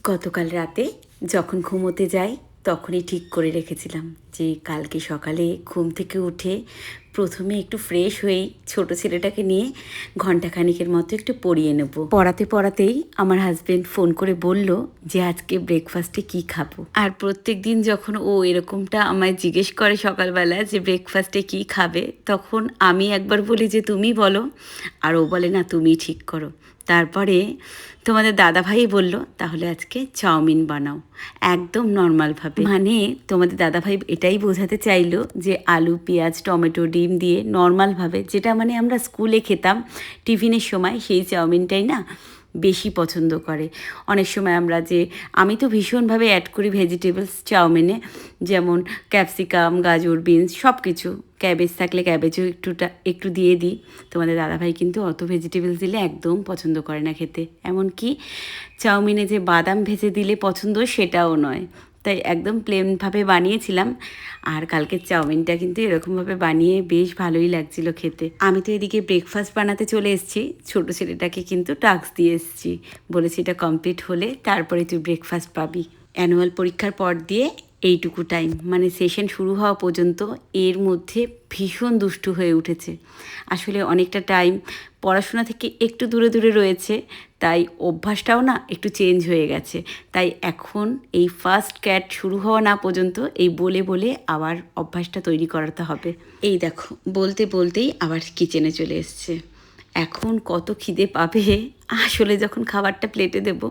গতকাল রাতে যখন ঘুমোতে যাই তখনই ঠিক করে রেখেছিলাম যে কালকে সকালে ঘুম থেকে উঠে প্রথমে একটু ফ্রেশ হয়েই ছোট ছেলেটাকে নিয়ে ঘণ্টাখানিকের মতো একটু পড়িয়ে নেব। পড়াতে পড়াতেই আমার হাজবেন্ড ফোন করে বলল যে আজকে ব্রেকফাস্টে কি খাবো। আর প্রত্যেক দিন যখন ও এরকমটা আমায় জিজ্ঞেস করে সকালবেলা যে ব্রেকফাস্টে কি খাবে, তখন আমি একবার বলি যে তুমি বলো, আর ও বলে না তুমি ঠিক করো। তারপরে তোমাদের দাদাভাই বলল তাহলে আজকে চাউমিন বানাও, একদম নর্মালভাবে। মানে তোমাদের দাদাভাই এটাই বোঝাতে চাইলো যে আলু পেঁয়াজ টমেটো ডিম দিয়ে নর্মালভাবে, যেটা মানে আমরা স্কুলে খেতাম টিফিনের সময়, সেই চাউমিনটাই না বেশি পছন্দ করে। অনেক সময় আমরা যে আমি তো ভীষণভাবে অ্যাড করি ভেজিটেবলস চাউমিনে, যেমন ক্যাপসিকাম গাজর বিনস সব কিছু, ক্যাবেজ থাকলে ক্যাবেজও একটু দিয়ে দিই। তোমাদের দাদাভাই কিন্তু অত ভেজিটেবলস দিলে একদম পছন্দ করে না খেতে, এমনকি চাউমিনে যে বাদাম ভেজে দিলে পছন্দ সেটাও নয়। তাই একদম প্লেনভাবে বানিয়েছিলাম। আর কালকের চাউমিনটা কিন্তু এরকমভাবে বানিয়ে বেশ ভালোই লাগছিল খেতে। আমি তো এদিকে ব্রেকফাস্ট বানাতে চলে এসেছি, ছোটো ছেলেটাকে কিন্তু টাস্ক দিয়ে এসেছি, বলেছি এটা কমপ্লিট হলে তারপরে তুই ব্রেকফাস্ট পাবি। অ্যানুয়াল পরীক্ষার পর দিয়ে এইটুকু টাইম মানে সেশন শুরু হওয়া পর্যন্ত এর মধ্যে ভীষণ দুষ্টু হয়ে উঠেছে। আসলে অনেকটা টাইম পড়াশোনা থেকে একটু দূরে দূরে রয়েছে, তাই অভ্যাসটাও না একটু চেঞ্জ হয়ে গেছে। তাই এখন এই ফার্স্ট ক্যাট শুরু হওয়া না পর্যন্ত এই বলে বলে আবার অভ্যাসটা তৈরি করাতে হবে। এই দেখো বলতে বলতেই আবার কিচেনে চলে এসছে। এখন কত খিদে পাবে, আসলে যখন খাবারটা প্লেটে দেব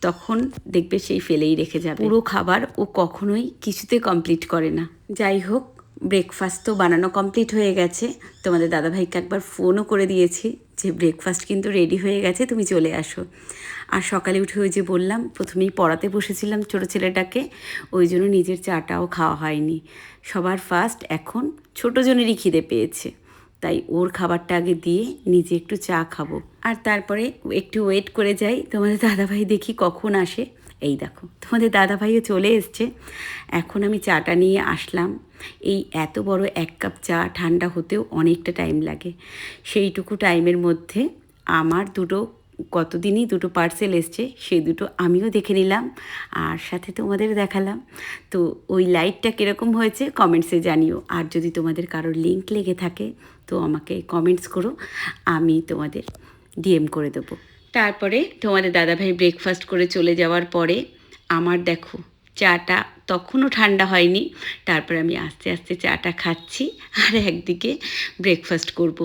তখন দেখবে সেই ফেলেই রেখে যাবে। পুরো খাবার ও কখনোই কিছুতে কমপ্লিট করে না। যাই হোক, ব্রেকফাস্ট তো বানানো কমপ্লিট হয়ে গেছে। তোমাদের দাদাভাইকে একবার ফোনও করে দিয়েছি যে ব্রেকফাস্ট কিন্তু রেডি হয়ে গেছে, তুমি চলে আসো। আর সকালে উঠে ওই যে বললাম প্রথমেই পড়াতে বসেছিলাম ছোটো ছেলেটাকে, ওই জন্য নিজের চাটাও খাওয়া হয়নি। সবার ফার্স্ট এখন ছোটো জনেরই খিদে পেয়েছে, তাই ওর খাবারটা আগে দিয়ে নিজে একটু চা খাবো। আর তারপরে একটু ওয়েট করে যাই, তোমাদের দাদাভাই দেখি কখন আসে। এই দেখো তোমাদের দাদাভাইও চলে এসছে। এখন আমি চাটা নিয়ে আসলাম। এই এত বড় এক কাপ চা ঠান্ডা হতেও অনেকটা টাইম লাগে। সেইটুকু টাইমের মধ্যে আমার গতদিনই দুটো পার্সেল এসছে, সেই দুটো আমিও দেখে নিলাম আর সাথে তোমাদের দেখালাম। তো ওই লাইটটা কীরকম হয়েছে কমেন্টসে জানিও। আর যদি তোমাদের কারোর লিঙ্ক লেগে থাকে তো আমাকে কমেন্টস করো, আমি তোমাদের ডিএম করে দেবো। তারপরে তোমাদের দাদাভাই ব্রেকফাস্ট করে চলে যাওয়ার পরে আমার দেখো চাটা তখনও ঠান্ডা হয়নি। তারপরে আমি আস্তে আস্তে চাটা খাচ্ছি আর একদিকে ব্রেকফাস্ট করব।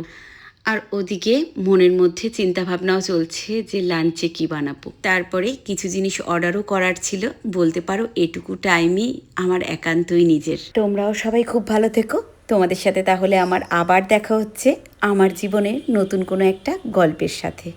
আর ওদিকে মনের মধ্যে চিন্তাভাবনাও চলছে যে লাঞ্চে কি বানাবো। তারপরে কিছু জিনিস অর্ডারও করার ছিল, বলতে পারো এটুকু টাইমই আমার একান্তই নিজের। তোমরাও সবাই খুব ভালো থেকো। তোমাদের সাথে তাহলে আমার আবার দেখা হচ্ছে আমার জীবনের নতুন কোনো একটা গল্পের সাথে।